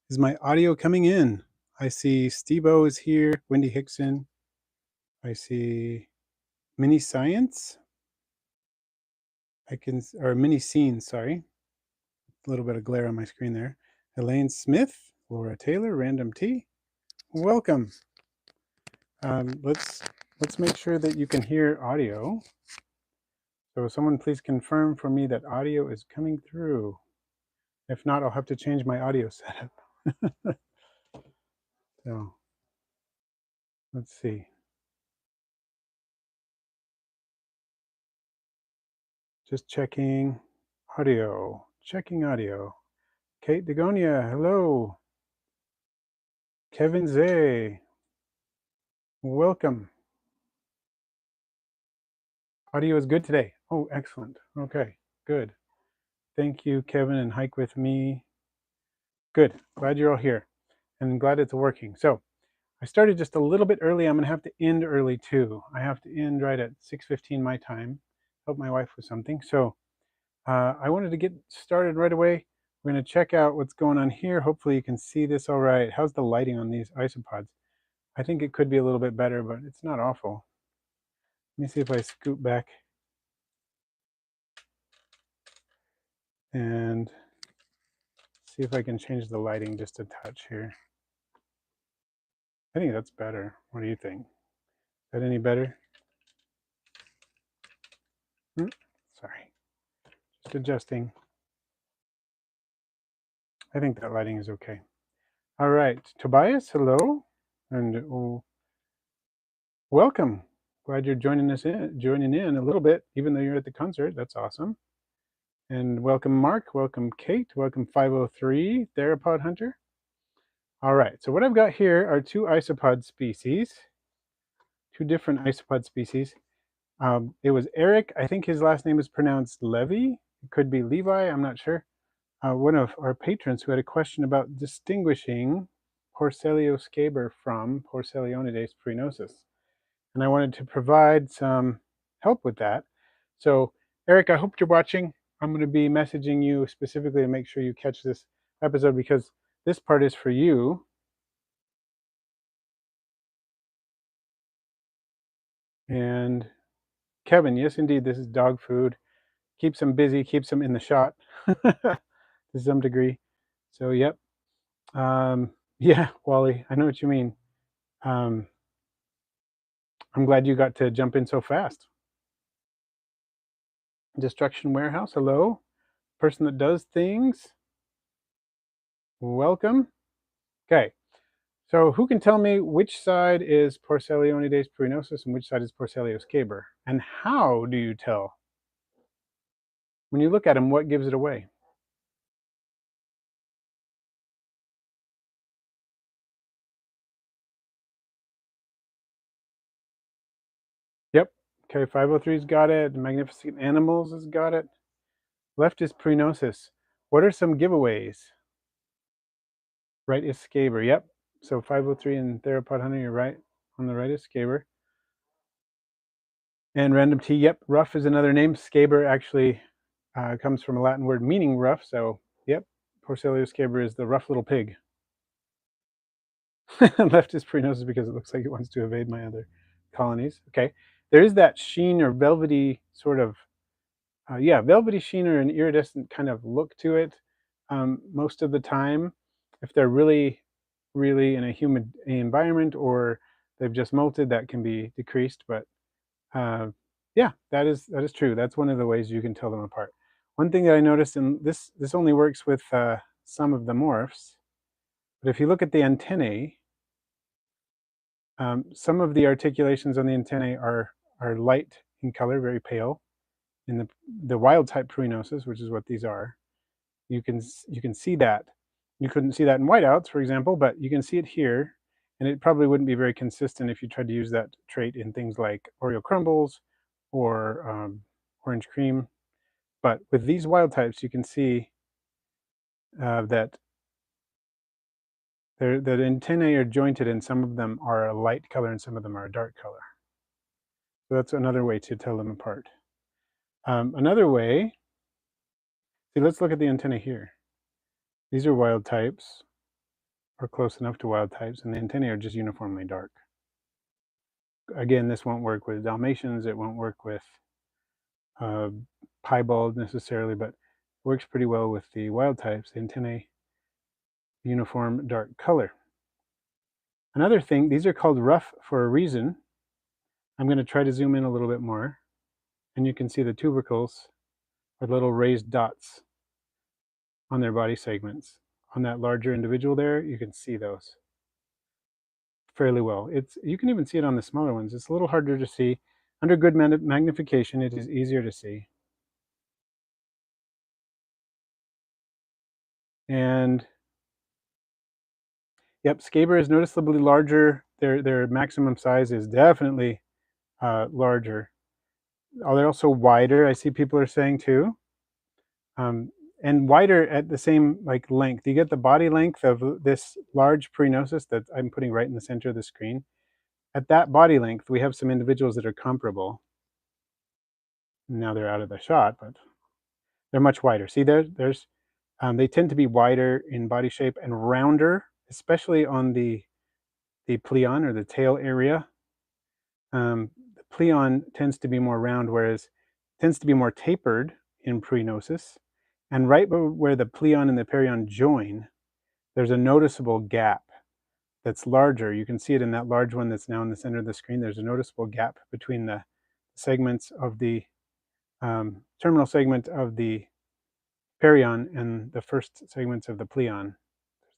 Is my audio coming in? I see Steve-O is here, Wendy Hickson. I see Mini Science. Or Mini Scenes, sorry. A little bit of glare on my screen there. Elaine Smith, Laura Taylor, Random T. Welcome. Let's make sure that you can hear audio. So someone please confirm for me that audio is coming through. If not, I'll have to change my audio setup. So let's see. Just checking audio. Checking audio. Kate Degonia, hello. Kevin Zay, welcome. Audio is good today. Oh, excellent. Okay, good. Thank you, Kevin, and Hike With Me. Good. Glad you're all here and glad it's working. So I started just a little bit early. I'm going to have to end early too. I have to end right at 6:15 my time. Help my wife with something. So I wanted to get started right away. We're going to check out what's going on here. Hopefully you can see this all right. How's the lighting on these isopods? I think it could be a little bit better, but it's not awful. Let me see if I scoot back and see if I can change the lighting just a touch here. I think that's better. What do you think? Is that any better? Sorry, just adjusting. I think that lighting is okay. All right, Tobias, hello, and welcome. Glad you're joining in a little bit, even though you're at the concert. That's awesome. And welcome, Mark. Welcome, Kate. Welcome, 503 Theropod Hunter. All right, so what I've got here are two isopod species, two different isopod species. It was Eric. I think his last name is pronounced Levy. It could be Levi. I'm not sure. One of our patrons who had a question about distinguishing Porcellio scaber from Porcellionides prenosus. And I wanted to provide some help with that. So, Eric, I hope you're watching. I'm going to be messaging you specifically to make sure you catch this episode because this part is for you. And Kevin, yes, indeed, this is dog food. Keeps them busy, keeps them in the shot to some degree. So, yep. Yeah, Wally, I know what you mean. I'm glad you got to jump in so fast. Destruction Warehouse, hello. Person that does things, welcome. Okay, so who can tell me which side is Porcellionides prenosus and which side is Porcellio scaber? And how do you tell? When you look at them, what gives it away? Yep. Okay, 503's got it. Magnificent Animals has got it. Left is prenosus. What are some giveaways? Right is scaber. Yep. So 503 and Theropod Hunter, you're right. On the right is scaber. And Random T, yep. Rough is another name. Scaber actually comes from a Latin word meaning rough. So, yep. Porcellio scaber is the rough little pig. Left is prenosus because it looks like it wants to evade my other colonies. Okay. There is that sheen or velvety sort of, velvety sheen or an iridescent kind of look to it most of the time. If they're really, really in a humid environment or they've just molted, that can be decreased. But yeah, that is true. That's one of the ways you can tell them apart. One thing that I noticed, and this only works with some of the morphs, but if you look at the antennae, some of the articulations on the antennae are light in color, very pale. In the wild type prenosus, which is what these are, you can see that. You couldn't see that in whiteouts, for example, but you can see it here, and it probably wouldn't be very consistent if you tried to use that trait in things like Oreo crumbles or orange cream. But with these wild types, you can see that the antennae are jointed, and some of them are a light color and some of them are a dark color. So that's another way to tell them apart. Another way, see, let's look at the antennae here. These are wild types. or close enough to wild types, and the antennae are just uniformly dark. Again, this won't work with Dalmatians. It won't work with piebald necessarily, but works pretty well with the wild types. The antennae, uniform dark color. Another thing, these are called rough for a reason. I'm going to try to zoom in a little bit more, and you can see the tubercles with little raised dots on their body segments. On that larger individual there, you can see those fairly well. You can even see it on the smaller ones. It's a little harder to see. Under good magnification, it is easier to see. And yep, scaber is noticeably larger. Their maximum size is definitely larger. They're also wider, I see people are saying too. And wider at the same length. You get the body length of this large prenosis that I'm putting right in the center of the screen. At that body length, we have some individuals that are comparable. Now they're out of the shot, but they're much wider. See, they tend to be wider in body shape and rounder, especially on the pleon or the tail area. The pleon tends to be more round, whereas it tends to be more tapered in prenosis. And right where the pleon and the perion join, there's a noticeable gap that's larger. You can see it in that large one that's now in the center of the screen. There's a noticeable gap between the segments of the terminal segment of the perion and the first segments of the pleon.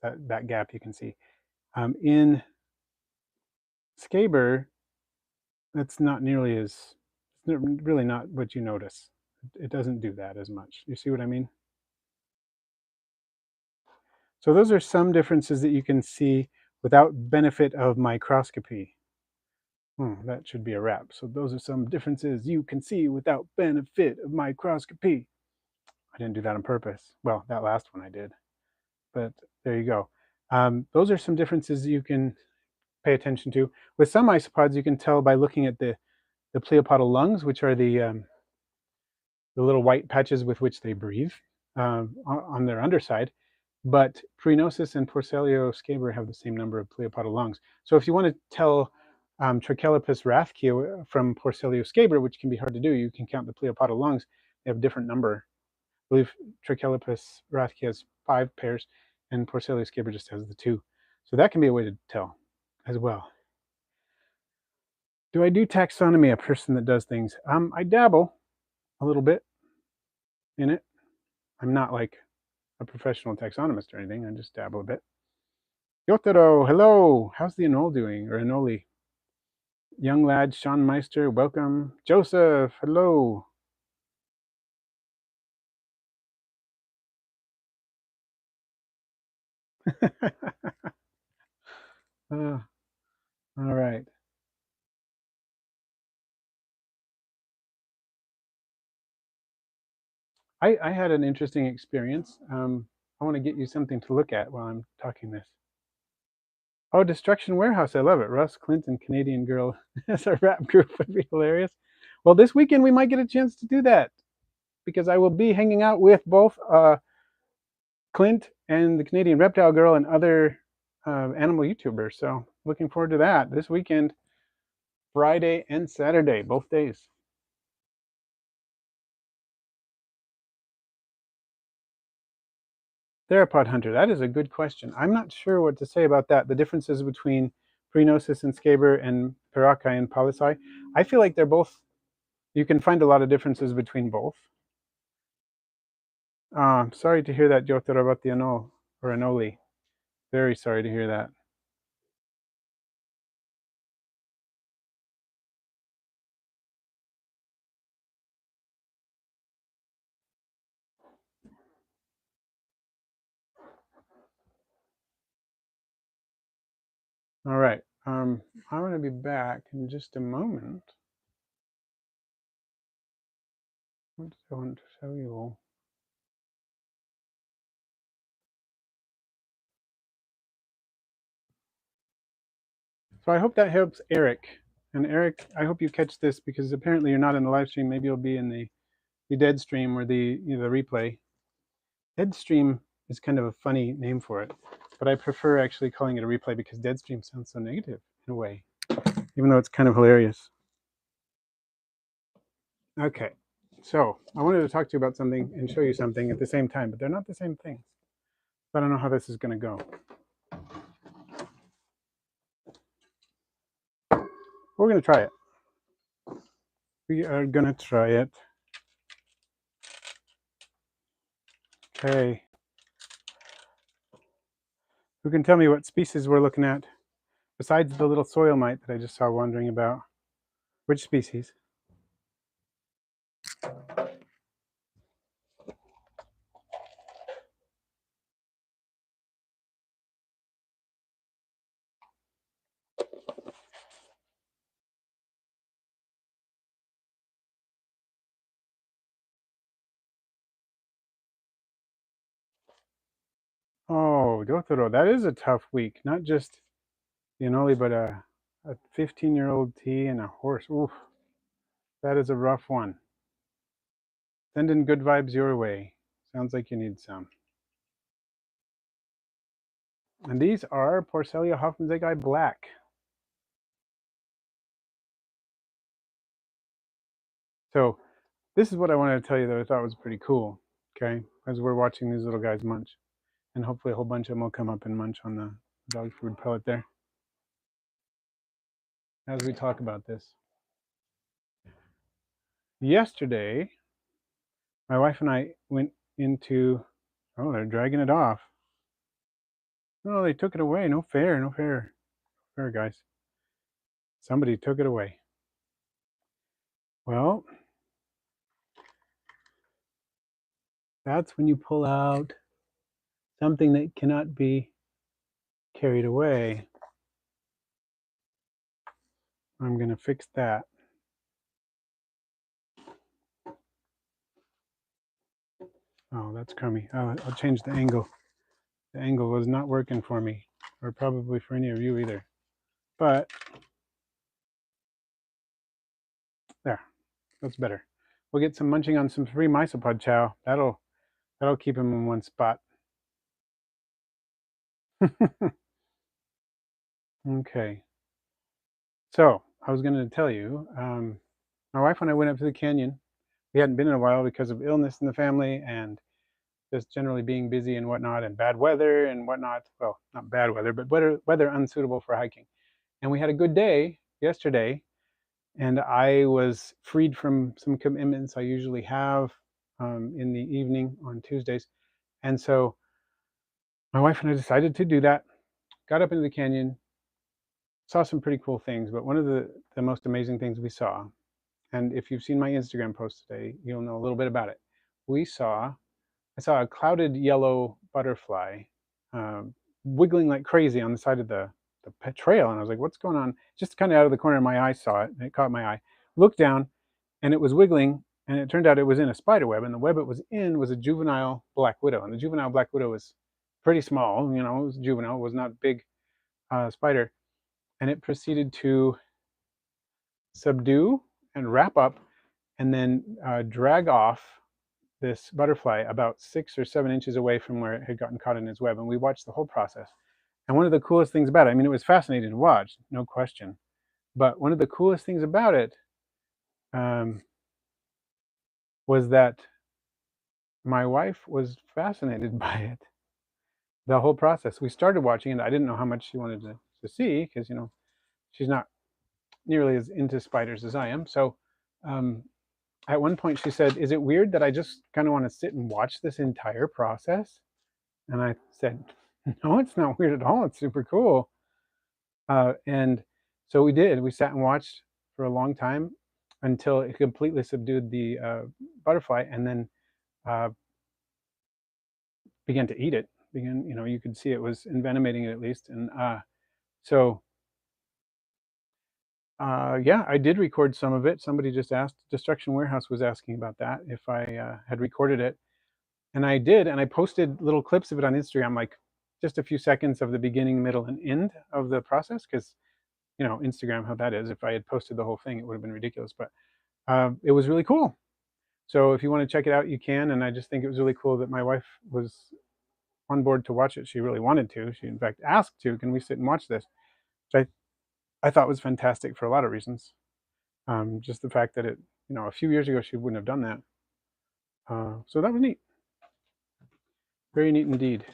That gap you can see. In scaber, that's not nearly as, it's really not what you notice. It doesn't do that as much. You see what I mean? So those are some differences that you can see without benefit of microscopy. That should be a wrap. So those are some differences you can see without benefit of microscopy. I didn't do that on purpose. Well, that last one I did, but there you go. Those are some differences you can pay attention to. With some isopods, you can tell by looking at the pleopodal lungs, which are the little white patches with which they breathe on their underside. But Prenosis and Porcellio scaber have the same number of pleopodal lungs. So if you want to tell Trachelopus rathkia from Porcellio scaber, which can be hard to do, you can count the pleopodal lungs. They have a different number. I believe Trachelopus rathkia has 5 pairs, and Porcellio scaber just has the 2. So that can be a way to tell as well. Do I do taxonomy, a person that does things? I dabble a little bit in it. I'm not like a professional taxonomist or anything. I just dabble a bit. Yotaro, hello. How's the Anole doing? Or Anole? Young lad, Sean Meister, welcome. Joseph, hello. All right. I had an interesting experience. I want to get you something to look at while I'm talking this. Oh, Destruction Warehouse. I love it. Russ Clinton, Canadian Girl as a rap group would be hilarious. Well, this weekend we might get a chance to do that because I will be hanging out with both Clint and the Canadian Reptile Girl and other animal YouTubers. So looking forward to that this weekend, Friday and Saturday, both days. Theropod hunter, that is a good question. I'm not sure what to say about that. The differences between Prenosis and scaber and Paracae and Polyci. I feel like they're both, you can find a lot of differences between both. Sorry to hear that, Jotaro, about the Anole or Anole. Very sorry to hear that. All right. I'm going to be back in just a moment. What did I want to show you all? So I hope that helps Eric. And Eric, I hope you catch this because apparently you're not in the live stream. Maybe you'll be in the dead stream or the replay. Dead stream is kind of a funny name for it. but I prefer actually calling it a replay because Deadstream sounds so negative in a way, even though it's kind of hilarious. Okay, so I wanted to talk to you about something and show you something at the same time, but they're not the same things. I don't know how this is going to go. We're going to try it. We are going to try it. Okay. Who can tell me what species we're looking at besides the little soil mite that I just saw wandering about? Which species? Oh, Dotoro, that is a tough week. Not just Yanoli, but a 15-year-old T and a horse. Oof, that is a rough one. Sending good vibes your way. Sounds like you need some. And these are Porcelia hoffmannseggi black. So this is what I wanted to tell you that I thought was pretty cool, okay, as we're watching these little guys munch. And hopefully a whole bunch of them will come up and munch on the dog food pellet there as we talk about this. Yesterday, my wife and I went into, oh, they're dragging it off. Oh, they took it away. No fair, no fair. No fair, guys. Somebody took it away. Well, that's when you pull out something that cannot be carried away. I'm going to fix that. Oh, that's crummy. I'll change the angle. The angle was not working for me, or probably for any of you either. But there, that's better. We'll get some munching on some free mysopod chow. That'll keep him in one spot. Okay. So I was going to tell you, my wife and I went up to the canyon. We hadn't been in a while because of illness in the family and just generally being busy and whatnot, and bad weather and whatnot. Well, not bad weather, but weather unsuitable for hiking. And we had a good day yesterday, and I was freed from some commitments I usually have in the evening on Tuesdays. And so my wife and I decided to do that, got up into the canyon, saw some pretty cool things. But one of the most amazing things we saw, and if you've seen my Instagram post today, you'll know a little bit about it. I saw a clouded yellow butterfly wiggling like crazy on the side of the trail. And I was like, what's going on? Just kind of out of the corner of my eye saw it, and it caught my eye. Looked down, and it was wiggling, and it turned out it was in a spider web, and the web it was in was a juvenile black widow. And the juvenile black widow was pretty small, it was juvenile, it was not a big spider. And it proceeded to subdue and wrap up and then drag off this butterfly about 6 or 7 inches away from where it had gotten caught in its web. And we watched the whole process. And one of the coolest things about it, I mean, it was fascinating to watch, no question. But one of the coolest things about it was that my wife was fascinated by it. The whole process. We started watching it. I didn't know how much she wanted to see because, she's not nearly as into spiders as I am. So at one point she said, is it weird that I just kind of want to sit and watch this entire process? And I said, no, it's not weird at all. It's super cool. And so we did. We sat and watched for a long time until it completely subdued the butterfly, and then began to eat it. You could see it was envenomating it at least. And yeah, I did record some of it. Somebody just asked, Destruction Warehouse was asking about that, if I had recorded it. And I did, and I posted little clips of it on Instagram, like just a few seconds of the beginning, middle, and end of the process, because, Instagram, how that is. If I had posted the whole thing, it would have been ridiculous. But it was really cool. So if you want to check it out, you can. And I just think it was really cool that my wife was on board to watch it. She really wanted to. She in fact asked to, can we sit and watch this? Which I thought was fantastic for a lot of reasons. Just the fact that a few years ago she wouldn't have done that. So that was neat. Very neat indeed.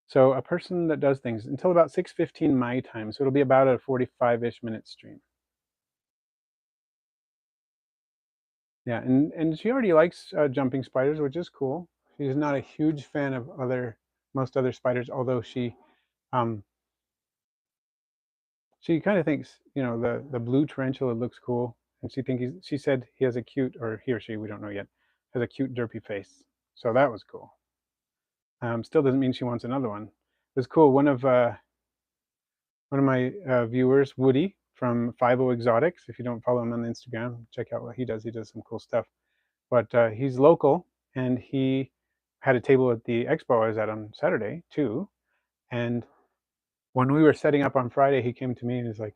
So a person that does things until about 6:15 my time. So it'll be about a 45-ish minute stream. Yeah, and she already likes jumping spiders, which is cool. She's not a huge fan of most other spiders, although um, she kind of thinks the blue tarantula looks cool, and she said he has a cute, or he or she, we don't know yet, has a cute derpy face. So that was cool. Still doesn't mean she wants another one. It was cool. One of my viewers, Woody from 50 Exotics. If you don't follow him on Instagram, check out what he does. He does some cool stuff. But he's local, and he had a table at the expo I was at on Saturday too. And when we were setting up on Friday, he came to me and he's like,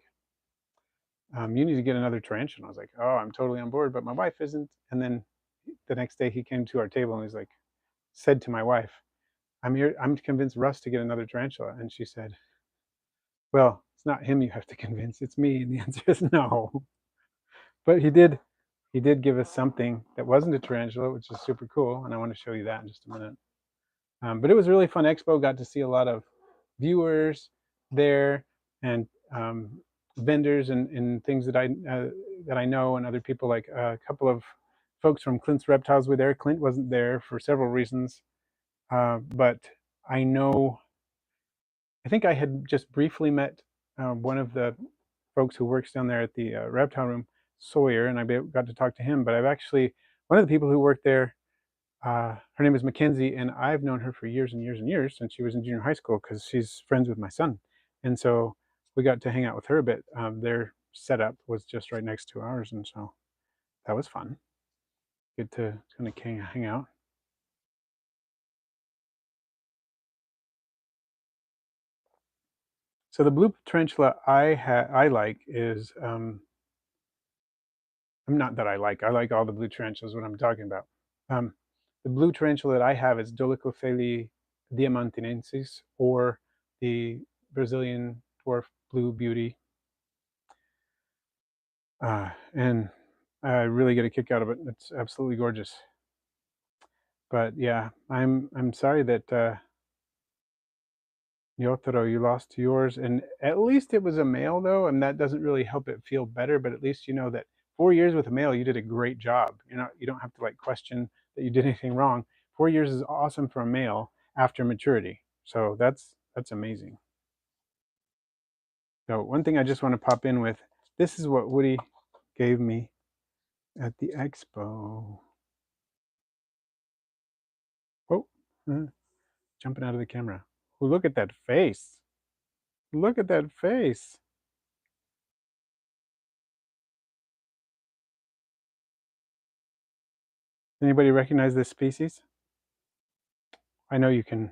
"You need to get another tarantula." I was like, "Oh, I'm totally on board, but my wife isn't." And then the next day, he came to our table and he's like, said to my wife, "I'm here. I'm convinced Russ to get another tarantula." And she said, "Well, it's not him you have to convince, it's me." And the answer is no. But he did give us something that wasn't a tarantula, which is super cool, and I want to show you that in just a minute. But it was a really fun expo. Got to see a lot of viewers there, and vendors and things that I know, and other people, like a couple of folks from Clint's Reptiles were there. Clint wasn't there for several reasons, but I know I think I had just briefly met one of the folks who works down there at the reptile room, Sawyer, and I got to talk to him. But I've actually, one of the people who worked there, her name is Mackenzie, and I've known her for years and years and years, since she was in junior high school, because she's friends with my son. And so we got to hang out with her a bit. Their setup was just right next to ours, and so that was fun. Get to kind of hang out. So the blue tarantula I like is not that I like all the blue tarantulas, what I'm talking about. Um, the blue tarantula that I have is Dolichophili diamantinensis, or the Brazilian dwarf blue beauty. And I really get a kick out of it. It's absolutely gorgeous. But yeah, I'm sorry that Yotaro, you lost yours, and at least it was a male though, and that doesn't really help it feel better. But at least you know that 4 years with a male, you did a great job. You don't have to like question that you did anything wrong. 4 years is awesome for a male after maturity, so that's amazing. So one thing I just want to pop in with, this is what Woody gave me at the expo. Oh, jumping out of the camera. Oh, look at that face. Look at that face. Anybody recognize this species? I know you can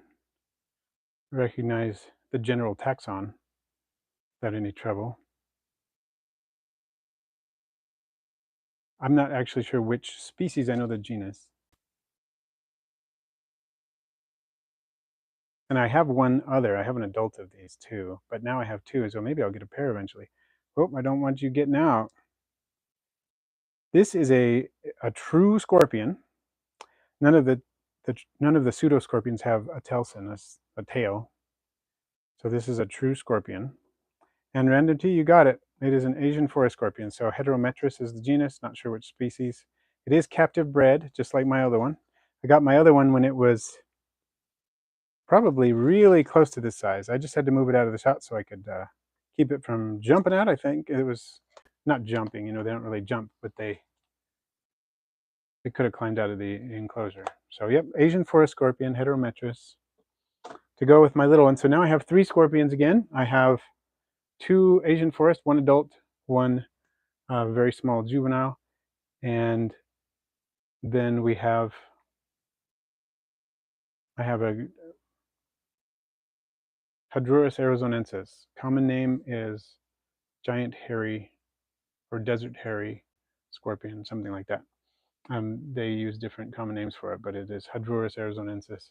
recognize the general taxon without any trouble. I'm not actually sure which species. I know the genus. And I have one other. I have an adult of these too, but now I have two, so maybe I'll get a pair eventually. Oh, I don't want you getting out. This is a true scorpion. None of the pseudoscorpions have a telson, a tail. So this is a true scorpion. And random T, you got it. It is an Asian forest scorpion. So Heterometrus is the genus, not sure which species. It is captive bred, just like my other one. I got my other one when it was probably really close to this size. I just had to move it out of the shot so I could keep it from jumping out, I think. It was not jumping, they don't really jump, but they could have climbed out of the enclosure. So yep, Asian forest scorpion, Heterometrus, to go with my little one. So now I have 3 scorpions again. I have 2 Asian forest, 1 adult, 1 very small juvenile, and then I have a Hadrurus arizonensis. Common name is giant hairy or desert hairy scorpion, something like that. They use different common names for it, but it is Hadrurus arizonensis.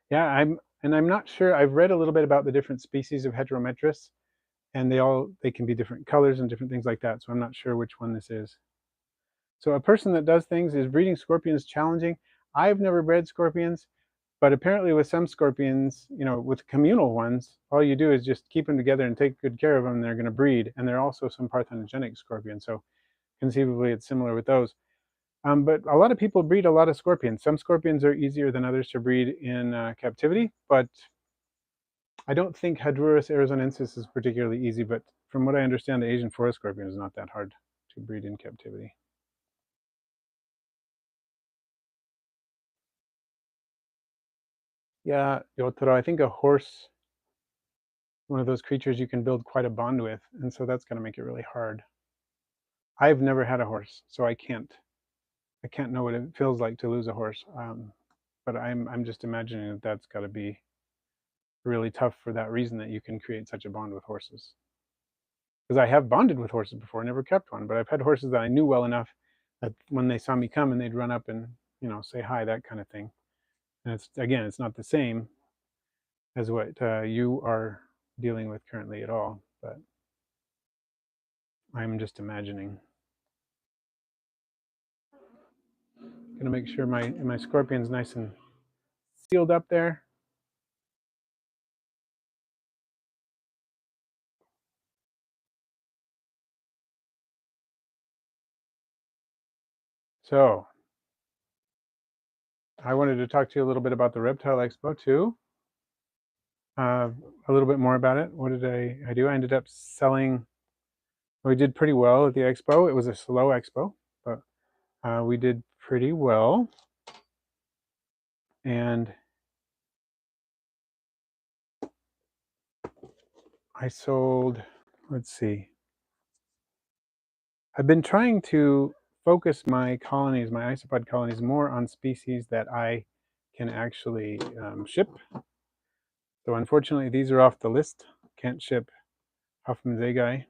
Yeah, I'm not sure. I've read a little bit about the different species of Heterometrus, and they can be different colors and different things like that. So I'm not sure which one this is. So a person that does things, is breeding scorpions challenging? I've never bred scorpions, but apparently with some scorpions, with communal ones, all you do is just keep them together and take good care of them, and they're going to breed. And there are also some parthenogenic scorpions, so conceivably it's similar with those. But a lot of people breed a lot of scorpions. Some scorpions are easier than others to breed in captivity, but I don't think Hadrurus arizonensis is particularly easy. But from what I understand, the Asian forest scorpion is not that hard to breed in captivity. Yeah, Yotaro, I think a horse, one of those creatures you can build quite a bond with, and so that's going to make it really hard. I've never had a horse, so I can't know what it feels like to lose a horse. But I'm just imagining that that's got to be really tough for that reason, that you can create such a bond with horses. Because I have bonded with horses before, never kept one, but I've had horses that I knew well enough that when they saw me come, and they'd run up and say hi, that kind of thing. And it's not the same as what you are dealing with currently at all, but I'm just imagining. Gonna make sure my scorpion's nice and sealed up there. So I wanted to talk to you a little bit about the Reptile Expo too. A little bit more about it. What did I do? I ended up selling. We did pretty well at the expo. It was a slow expo, but we did pretty well. And I sold, let's see, I've been trying to focus my colonies, my isopod colonies, more on species that I can actually ship. So unfortunately, these are off the list. Can't ship Hoffmannsegei,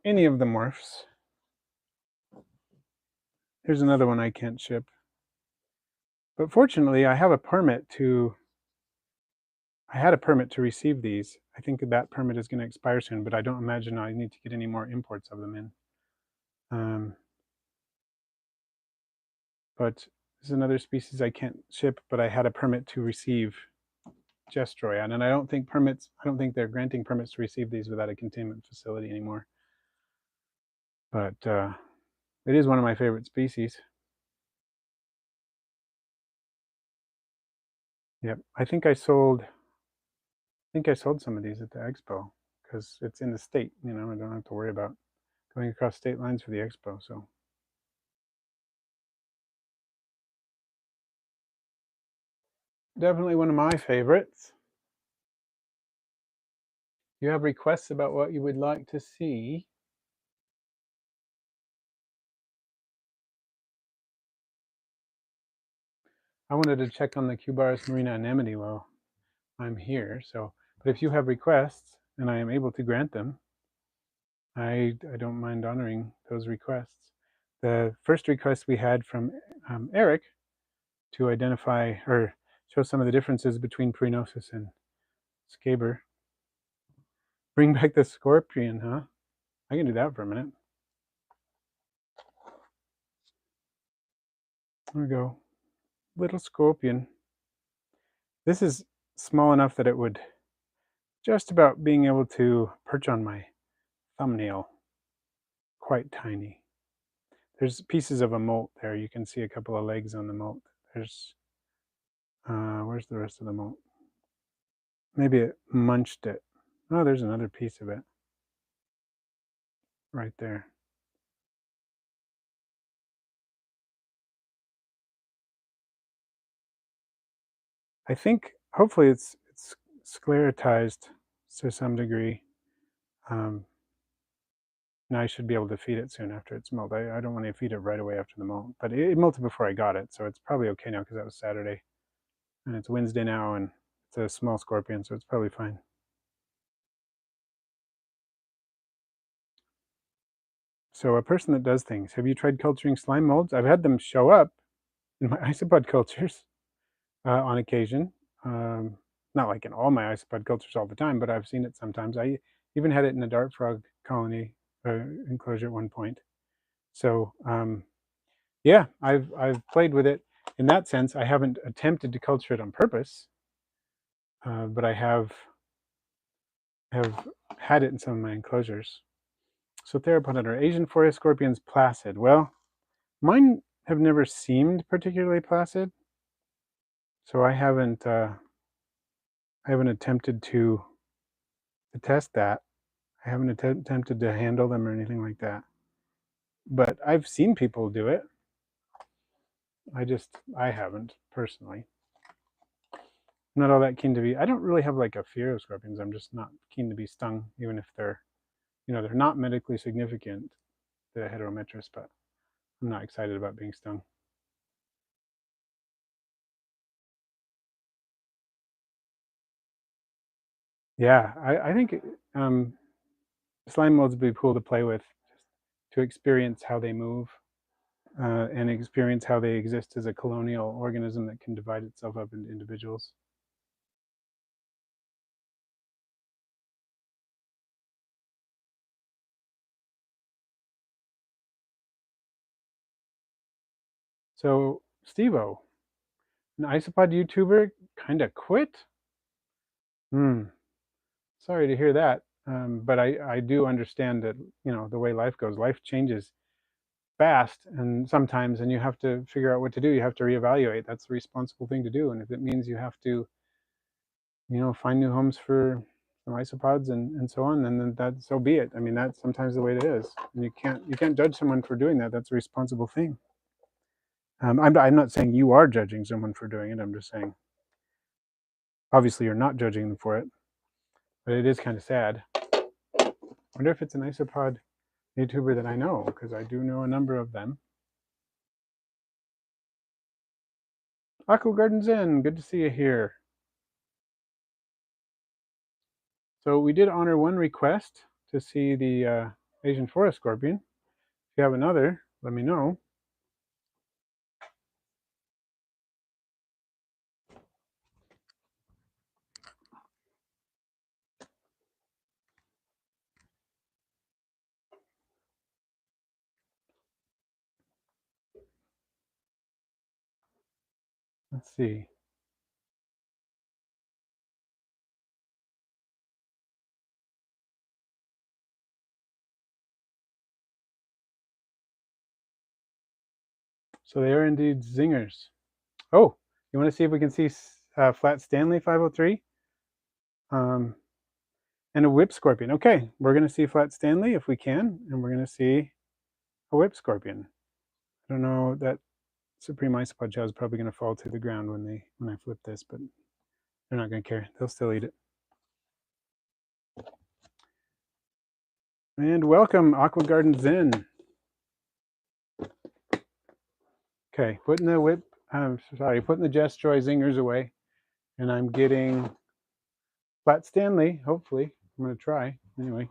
any of the morphs. Here's another one I can't ship. But fortunately, I had a permit to receive these. I think that permit is going to expire soon, but I don't imagine I need to get any more imports of them in. But this is another species I can't ship, but I had a permit to receive Gestroy, and I don't think they're granting permits to receive these without a containment facility anymore. But it is one of my favorite species. Yep, I think I sold some of these at the expo because it's in the state. I don't have to worry about going across state lines for the expo. So definitely one of my favorites. You have requests about what you would like to see? I wanted to check on the Cubaris marina anemone while I'm here. So, but if you have requests and I am able to grant them, I don't mind honoring those requests. The first request we had from Eric to identify or show some of the differences between Prenosis and Scaber. Bring back the scorpion, huh? I can do that for a minute. There we go. Little scorpion. This is small enough that it would just about being able to perch on my thumbnail. Quite tiny. There's pieces of a molt there. You can see a couple of legs on the molt. There's, where's the rest of the molt? Maybe it munched it. Oh, there's another piece of it. Right there. I think hopefully it's sclerotized to some degree. Now I should be able to feed it soon after it's molt. I don't want to feed it right away after the molt, but it molted before I got it, so it's probably okay now because that was Saturday. And it's Wednesday now, and it's a small scorpion, so it's probably fine. So a person that does things. Have you tried culturing slime molds? I've had them show up in my isopod cultures on occasion. Not like in all my isopod cultures all the time, but I've seen it sometimes. I even had it in a dart frog colony enclosure at one point. So yeah, I've played with it in that sense. I haven't attempted to culture it on purpose, but I have had it in some of my enclosures. So theropod under Asian forest scorpions placid. Well, mine have never seemed particularly placid, so I haven't attempted to test that. I haven't attempted to handle them or anything like that. But I've seen people do it. I haven't personally. I'm not all that keen to be. I don't really have like a fear of scorpions. I'm just not keen to be stung, even if they're, they're not medically significant, the heterometrus, but I'm not excited about being stung. Yeah, I think slime molds would be cool to play with, to experience how they move and experience how they exist as a colonial organism that can divide itself up into individuals. So, Steve-O, an isopod YouTuber, kind of quit? Hmm. Sorry to hear that. But I do understand that, the way life goes, life changes fast and sometimes, and you have to figure out what to do. You have to reevaluate. That's the responsible thing to do. And if it means you have to, find new homes for some isopods and so on, then that so be it. I mean, that's sometimes the way it is. And you can't judge someone for doing that. That's a responsible thing. I'm not saying you are judging someone for doing it. I'm just saying, obviously, you're not judging them for it. But it is kind of sad. I wonder if it's an isopod YouTuber that I know, because I do know a number of them. Aqua Garden Zen, good to see you here. So we did honor one request to see the Asian forest scorpion. If you have another, let me know. Let's see. So they are indeed zingers. Oh, you want to see if we can see Flat Stanley 503? And a whip scorpion. Okay, we're going to see Flat Stanley if we can, and we're going to see a whip scorpion. I don't know, that Supreme Isopod shell is probably going to fall to the ground when I flip this, but they're not going to care. They'll still eat it. And welcome, Aqua Garden Zen. Okay, putting the Jestroy zingers away, and I'm getting Flat Stanley, hopefully. I'm going to try, anyway.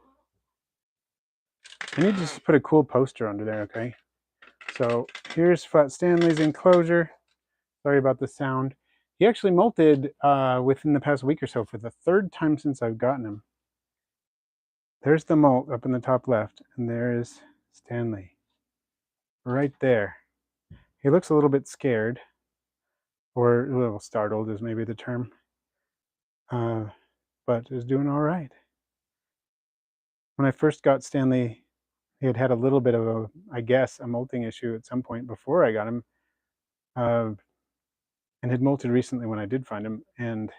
I need to just put a cool poster under there, okay? So here's Flat Stanley's enclosure. Sorry about the sound. He actually molted within the past week or so for the third time since I've gotten him. There's the molt up in the top left, and there's Stanley right there. He looks a little bit scared, or a little startled is maybe the term, but is doing all right. When I first got Stanley, he had had a little bit of I guess, a molting issue at some point before I got him, and had molted recently when I did find him, and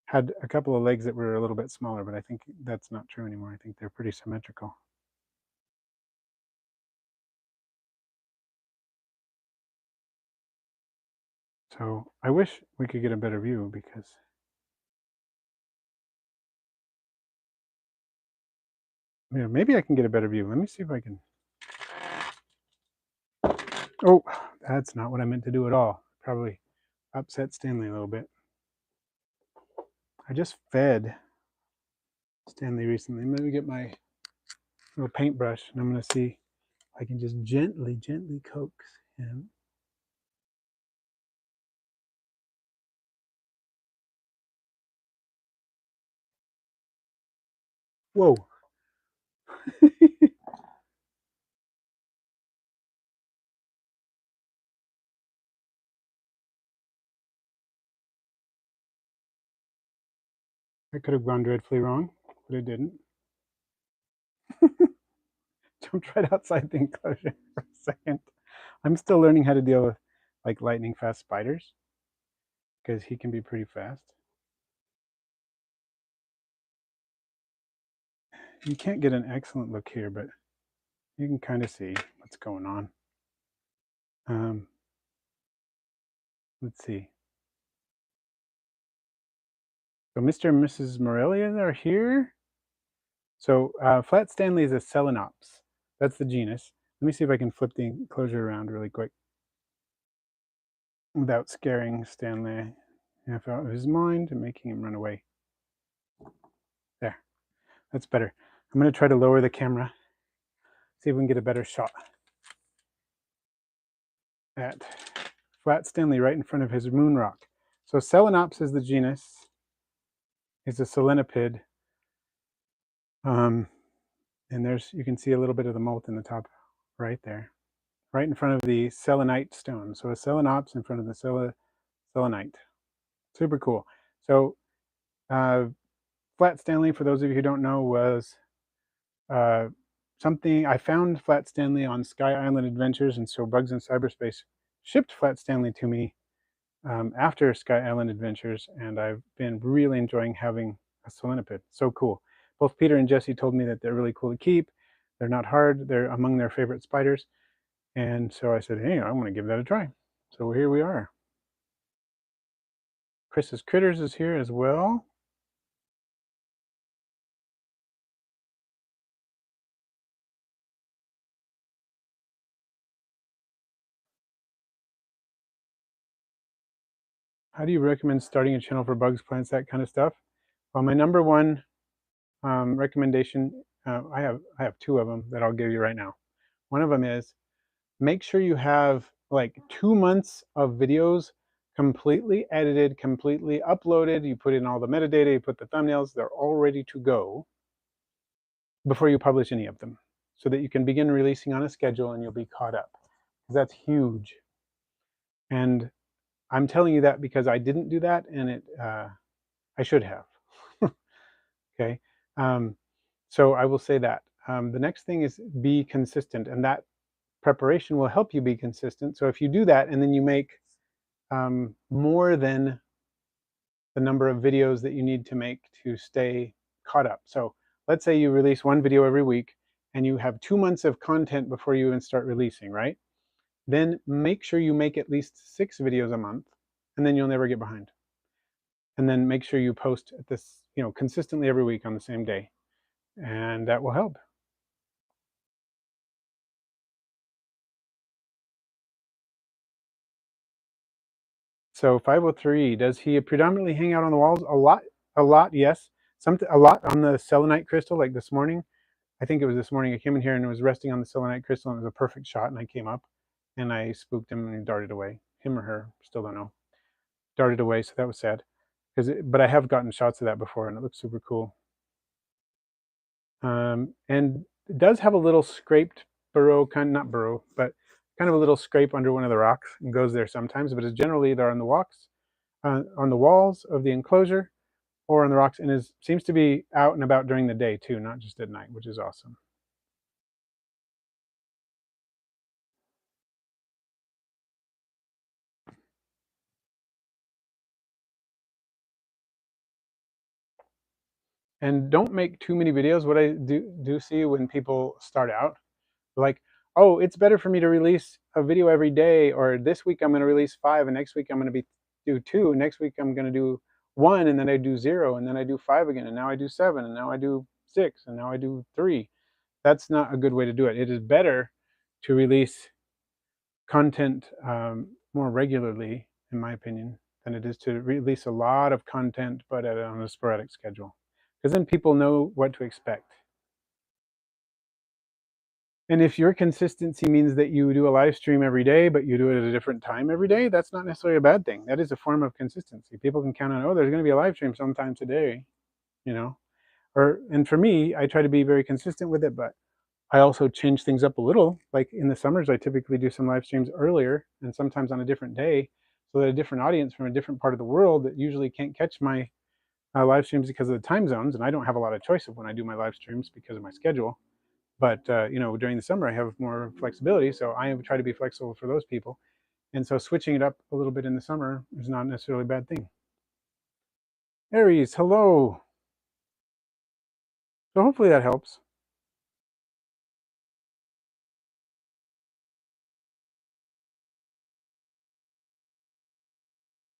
had a couple of legs that were a little bit smaller, but I think that's not true anymore. I think they're pretty symmetrical. So I wish we could get a better view, because maybe I can get a better view. Let me see if I can. Oh, that's not what I meant to do at all. Probably upset Stanley a little bit. I just fed Stanley recently. Let me get my little paintbrush, and I'm going to see I can just gently coax him. Whoa. I could have gone dreadfully wrong, but it didn't. Jumped right outside the enclosure for a second. I'm still learning how to deal with like lightning fast spiders because he can be pretty fast. You can't get an excellent look here, but you can kind of see what's going on. Let's see. So Mr. and Mrs. Morelia are here. So Flat Stanley is a Selenops. That's the genus. Let me see if I can flip the enclosure around really quick without scaring Stanley half out of his mind and making him run away. There, that's better. I'm going to try to lower the camera, see if we can get a better shot at Flat Stanley right in front of his moon rock. So Selenops is the genus. It's a selenopid. And there's, you can see a little bit of the molt in the top right there, right in front of the selenite stone. So a Selenops in front of the selenite. Super cool. So Flat Stanley, for those of you who don't know, was something I found Flat Stanley on Sky Island Adventures, and so Bugs in Cyberspace shipped Flat Stanley to me after Sky Island Adventures, and I've been really enjoying having a selenopid. So cool. Both Peter and Jesse told me that they're really cool to keep. They're not hard. They're among their favorite spiders. And so I said, hey, I'm going to give that a try. So here we are. Chris's Critters is here as well. How do you recommend starting a channel for bugs, plants, that kind of stuff? Well, my number one recommendation, I have two of them that I'll give you right now. One of them is make sure you have like 2 months of videos completely edited, completely uploaded. You put in all the metadata, you put the thumbnails, they're all ready to go before you publish any of them, so that you can begin releasing on a schedule and you'll be caught up. That's huge. And I'm telling you that because I didn't do that, and I should have. Okay. So I will say that. The next thing is be consistent, and that preparation will help you be consistent. So if you do that and then you make more than the number of videos that you need to make to stay caught up. So let's say you release one video every week and you have 2 months of content before you even start releasing, right? Then make sure you make at least 6 videos a month, and then you'll never get behind. And then make sure you post at this, consistently every week on the same day, and that will help. So 503, does he predominantly hang out on the walls? A lot, yes. A lot on the selenite crystal, like this morning. I think it was this morning I came in here and it was resting on the selenite crystal, and it was a perfect shot, and I came up and I spooked him and he darted away. Him or her, still don't know. Darted away, so that was sad. But I have gotten shots of that before and it looks super cool. And it does have a little scraped burrow, not burrow, but kind of a little scrape under one of the rocks, and goes there sometimes, but it's generally there on the on the walls of the enclosure or on the rocks, and seems to be out and about during the day too, not just at night, which is awesome. And don't make too many videos. What I do see when people start out, like, oh, it's better for me to release a video every day, or this week I'm going to release 5, and next week I'm going to do 2, and next week I'm going to do 1, and then I do 0, and then I do 5 again, and now I do 7, and now I do 6, and now I do 3. That's not a good way to do it. It is better to release content more regularly, in my opinion, than it is to release a lot of content but on a sporadic schedule, because then people know what to expect. And if your consistency means that you do a live stream every day, but you do it at a different time every day, that's not necessarily a bad thing. That is a form of consistency. People can count on, oh, there's going to be a live stream sometime today, you know. And for me, I try to be very consistent with it, but I also change things up a little. Like in the summers, I typically do some live streams earlier and sometimes on a different day, so that a different audience from a different part of the world that usually can't catch my live streams because of the time zones, and I don't have a lot of choice of when I do my live streams because of my schedule. But during the summer, I have more flexibility, so I try to be flexible for those people. And so switching it up a little bit in the summer is not necessarily a bad thing. Aries, hello. So hopefully that helps.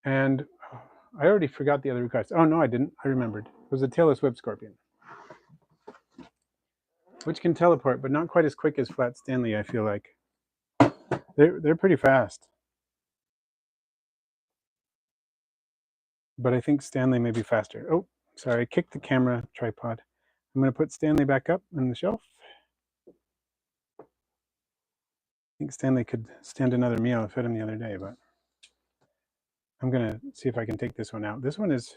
And I already forgot the other request. Oh, no, I didn't. I remembered. It was a tailless web scorpion, which can teleport, but not quite as quick as Flat Stanley, I feel like. They're pretty fast. But I think Stanley may be faster. Oh, sorry, I kicked the camera tripod. I'm going to put Stanley back up on the shelf. I think Stanley could stand another meal. I fed him the other day, but I'm going to see if I can take this one out. This one is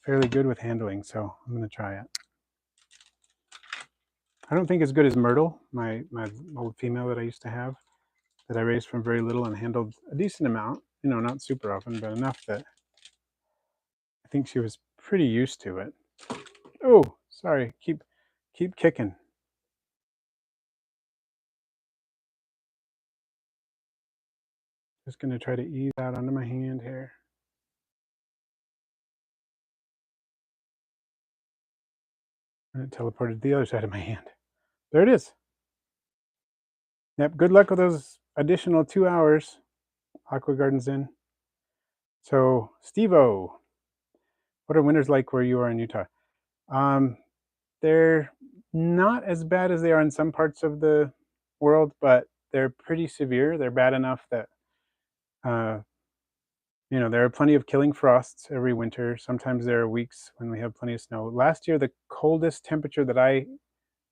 fairly good with handling, so I'm going to try it. I don't think as good as Myrtle, my old female that I used to have, that I raised from very little and handled a decent amount. Not super often, but enough that I think she was pretty used to it. Oh, sorry. Keep kicking. Just going to try to ease out onto my hand here. And it teleported to the other side of my hand. There it is. Yep, good luck with those additional 2 hours. Aqua Garden's in. So, Steve-O, what are winters like where you are in Utah? They're not as bad as they are in some parts of the world, but they're pretty severe. They're bad enough that there are plenty of killing frosts every winter. Sometimes there are weeks when we have plenty of snow. Last year, the coldest temperature that I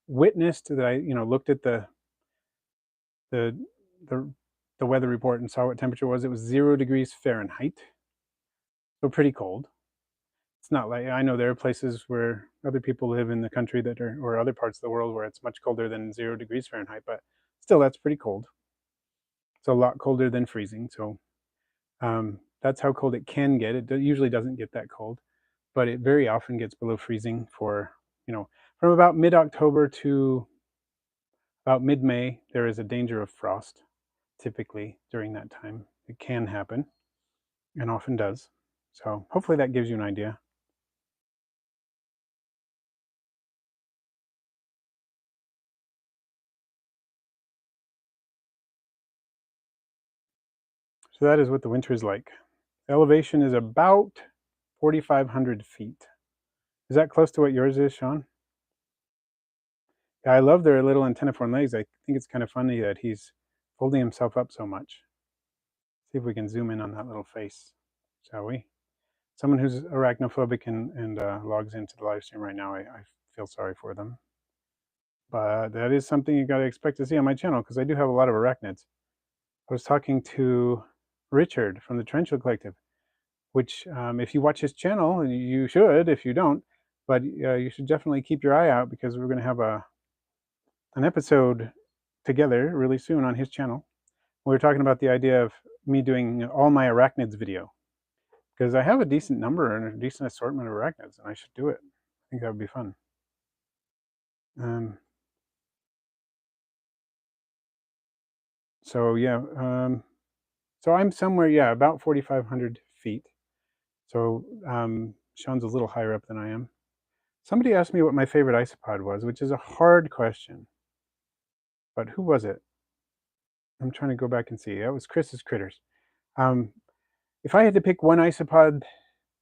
witnessed, that I looked at the weather report and saw what temperature was, it was 0 degrees Fahrenheit. So pretty cold. It's not like, I know there are places where other people live in the country or other parts of the world where it's much colder than 0 degrees Fahrenheit, but still, that's pretty cold. It's a lot colder than freezing. So that's how cold it can get. It usually doesn't get that cold, but it very often gets below freezing from about mid-October to about mid-May. There is a danger of frost typically during that time. It can happen and often does. So hopefully that gives you an idea. So that is what the winter is like. Elevation is about 4,500 feet. Is that close to what yours is, Sean? Yeah, I love their little antenniform legs. I think it's kind of funny that he's folding himself up so much. See if we can zoom in on that little face, shall we? Someone who's arachnophobic and logs into the live stream right now, I feel sorry for them. But that is something you got to expect to see on my channel, because I do have a lot of arachnids. I was talking to Richard from the Torrential Collective, which if you watch his channel, you should. If you don't, but you should definitely keep your eye out, because we're going to have an episode together really soon on his channel. We were talking about the idea of me doing all my arachnids video, because I have a decent number and a decent assortment of arachnids, and I should do it. I think that would be fun. So yeah, so I'm somewhere, about 4,500 feet. So Sean's a little higher up than I am. Somebody asked me what my favorite isopod was, which is a hard question. But who was it? I'm trying to go back and see. That was Chris's Critters. If I had to pick one isopod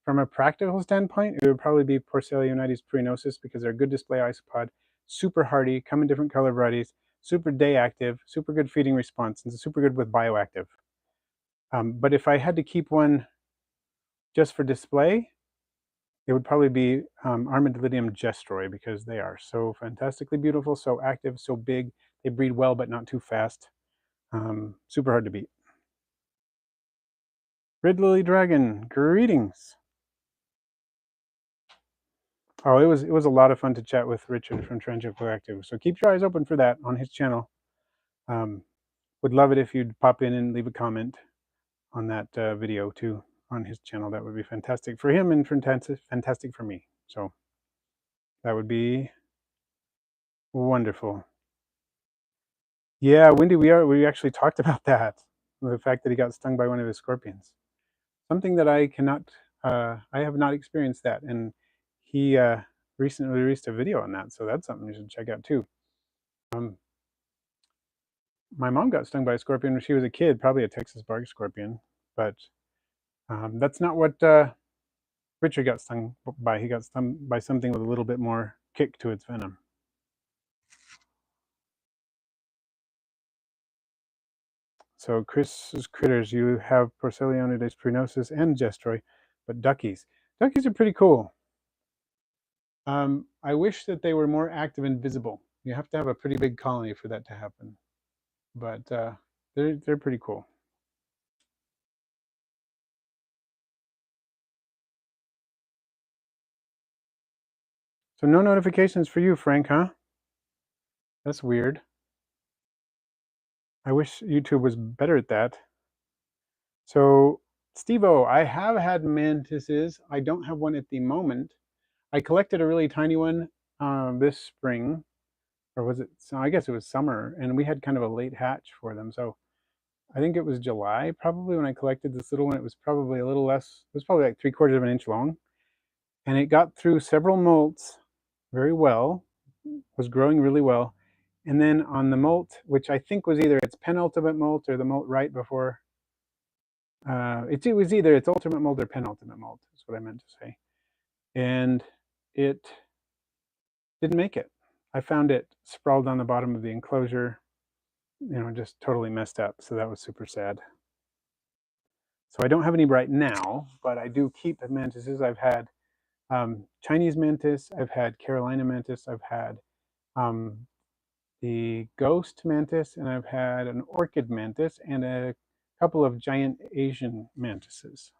from a practical standpoint, it would probably be Porcelia unites pruinosis, because they're a good display isopod, super hardy, come in different color varieties, super day active, super good feeding response, and super good with bioactive. But if I had to keep one just for display, it would probably be Armadillidium gestroy, because they are so fantastically beautiful, so active, so big. They breed well, but not too fast. Super hard to beat. Red Lily Dragon, greetings. Oh, it was a lot of fun to chat with Richard from Transient Proactive. So keep your eyes open for that on his channel. Would love it if you'd pop in and leave a comment on that video too on his channel. That would be fantastic for him and fantastic for me. So that would be wonderful. Yeah, Wendy, we actually talked about that. The fact that he got stung by one of his scorpions. Something that I have not experienced that. And he recently released a video on that. So that's something you should check out too. My mom got stung by a scorpion when she was a kid, probably a Texas bark scorpion. But that's not what Richard got stung by. He got stung by something with a little bit more kick to its venom. So Chris's critters, you have Porcellonides prunosus and Gestroy, but duckies. Duckies are pretty cool. I wish that they were more active and visible. You have to have a pretty big colony for that to happen. But they're pretty cool. So no notifications for you, Frank, huh? That's weird. I wish YouTube was better at that. So, Steve-O, I have had mantises. I don't have one at the moment. I collected a really tiny one this spring, or was it? So I guess it was summer, and we had kind of a late hatch for them. So I think it was July probably when I collected this little one. It was probably a little less. It was probably like 3/4 of an inch long, and it got through several molts very well. Was growing really well, and then on the molt, which I think was either its penultimate molt or the molt right before. It was either its ultimate molt or penultimate molt, is what I meant to say. And it didn't make it. I found it sprawled on the bottom of the enclosure, just totally messed up. So that was super sad. So I don't have any right now, but I do keep mantises. I've had Chinese mantis, I've had Carolina mantis, I've had the ghost mantis, and I've had an orchid mantis and a couple of giant Asian mantises.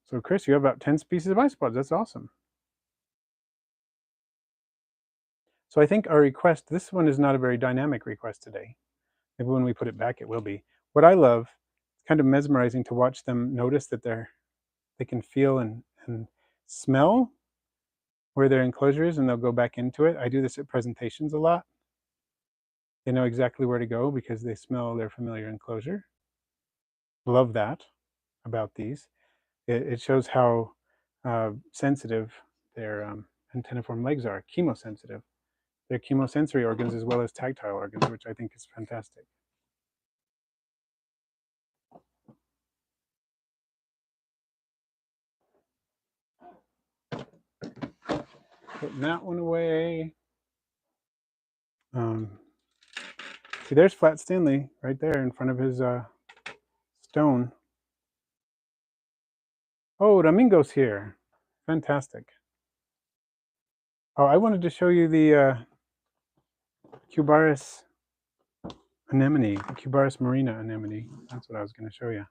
So Chris, you have about 10 species of isopods. That's awesome. So I think our request, this one is not a very dynamic request today. Maybe when we put it back, it will be. What I love, it's kind of mesmerizing to watch them notice that they can feel and smell where their enclosure is, and they'll go back into it. I do this at presentations a lot. They know exactly where to go because they smell their familiar enclosure. Love that about these. It shows how sensitive their antenniform legs are, chemosensitive. They're chemosensory organs as well as tactile organs, which I think is fantastic. Putting that one away. See, there's Flat Stanley right there in front of his stone. Oh, Domingo's here. Fantastic. Oh, I wanted to show you the Cubaris anemone, Cubaris marina anemone. That's what I was going to show you.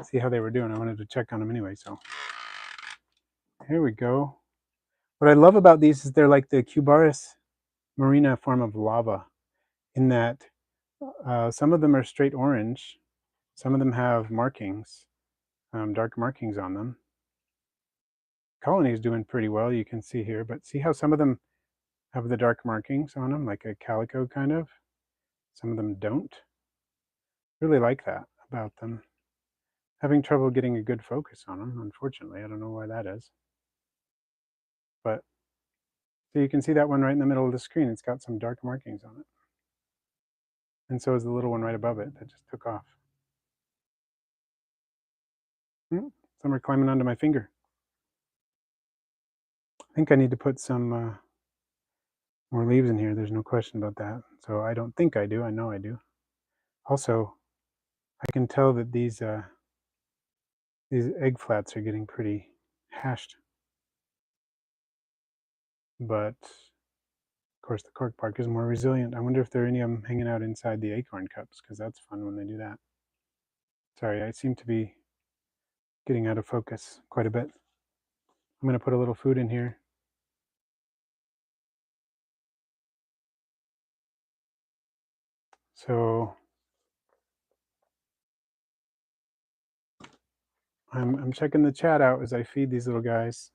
See how they were doing. I wanted to check on them anyway. So here we go. What I love about these is they're like the Cubaris marina form of lava, in that some of them are straight orange, some of them have markings, dark markings on them. Colony is doing pretty well, you can see here, but see how some of them have the dark markings on them, like a calico kind of? Some of them don't. Really like that about them. Having trouble getting a good focus on them, unfortunately. I don't know why that is. But so you can see that one right in the middle of the screen. It's got some dark markings on it. And so is the little one right above it that just took off. Some are climbing onto my finger. I think I need to put some more leaves in here. There's no question about that. So I don't think I do. I know I do. Also, I can tell that these egg flats are getting pretty hashed. but of course the cork bark is more resilient. I wonder if there are any of them hanging out inside the acorn cups, because that's fun when they do that. Sorry, I seem to be getting out of focus quite a bit. I'm going to put a little food in here. So I'm checking the chat out as I feed these little guys.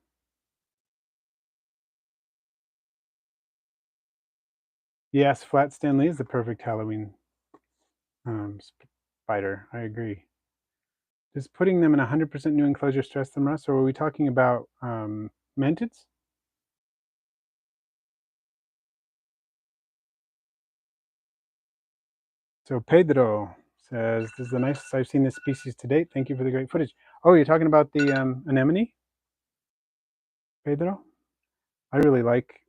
Yes, flat Stanley is the perfect Halloween spider. I agree. Does putting them in 100% new enclosure stress them, Russ? Or are we talking about mantids? So Pedro says, "This is the nicest I've seen this species to date. Thank you for the great footage." Oh, you're talking about the anemone, Pedro? I really like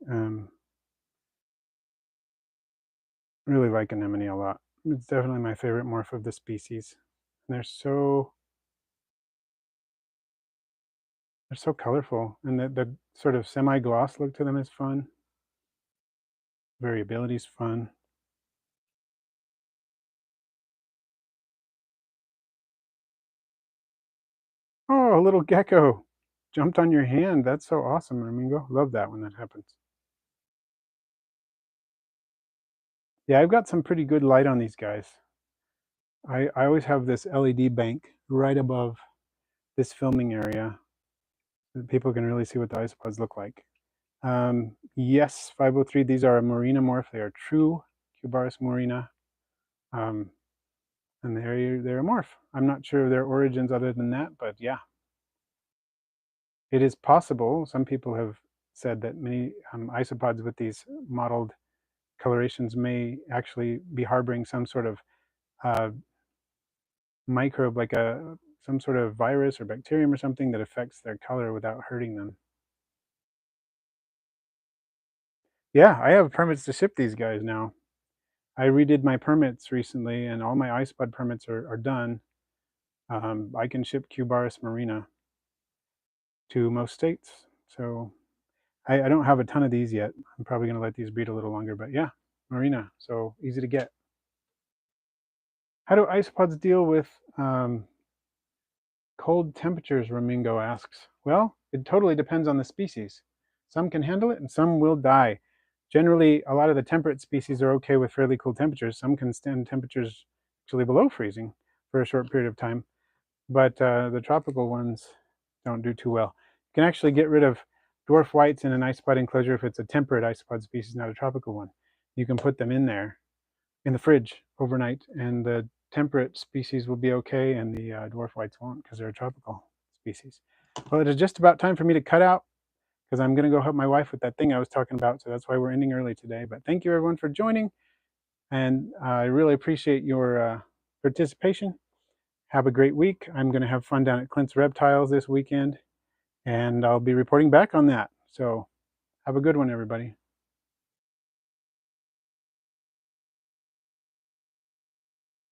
anemone a lot. It's definitely my favorite morph of the species. And they're so colorful, and the sort of semi-gloss look to them is fun. Variability is fun. Oh, a little gecko jumped on your hand. That's so awesome, Ramingo. Love that when that happens. Yeah, I've got some pretty good light on these guys. I always have this LED bank right above this filming area so that people can really see what the isopods look like. Yes, 503, these are a Marina morph. They are true Cubaris Marina. And they're a morph. I'm not sure of their origins other than that, but yeah. It is possible. Some people have said that many isopods with these mottled colorations may actually be harboring some sort of microbe, like some sort of virus or bacterium or something that affects their color without hurting them. Yeah, I have permits to ship these guys now. I redid my permits recently, and all my isopod permits are done. I can ship Cubaris Marina to most states. So I don't have a ton of these yet. I'm probably going to let these breed a little longer, but yeah, Marina, so easy to get. How do isopods deal with cold temperatures, Ramingo asks. Well, it totally depends on the species. Some can handle it and some will die. Generally, a lot of the temperate species are okay with fairly cool temperatures. Some can stand temperatures actually below freezing for a short period of time, but the tropical ones don't do too well. You can actually get rid of dwarf whites in an isopod enclosure if it's a temperate isopod species, not a tropical one. You can put them in there in the fridge overnight, and the temperate species will be okay, and the dwarf whites won't because they're a tropical species. Well, it is just about time for me to cut out because I'm going to go help my wife with that thing I was talking about. So that's why we're ending early today. But thank you everyone for joining, and I really appreciate your participation. Have a great week. I'm going to have fun down at Clint's Reptiles this weekend, and I'll be reporting back on that. So have a good one, everybody.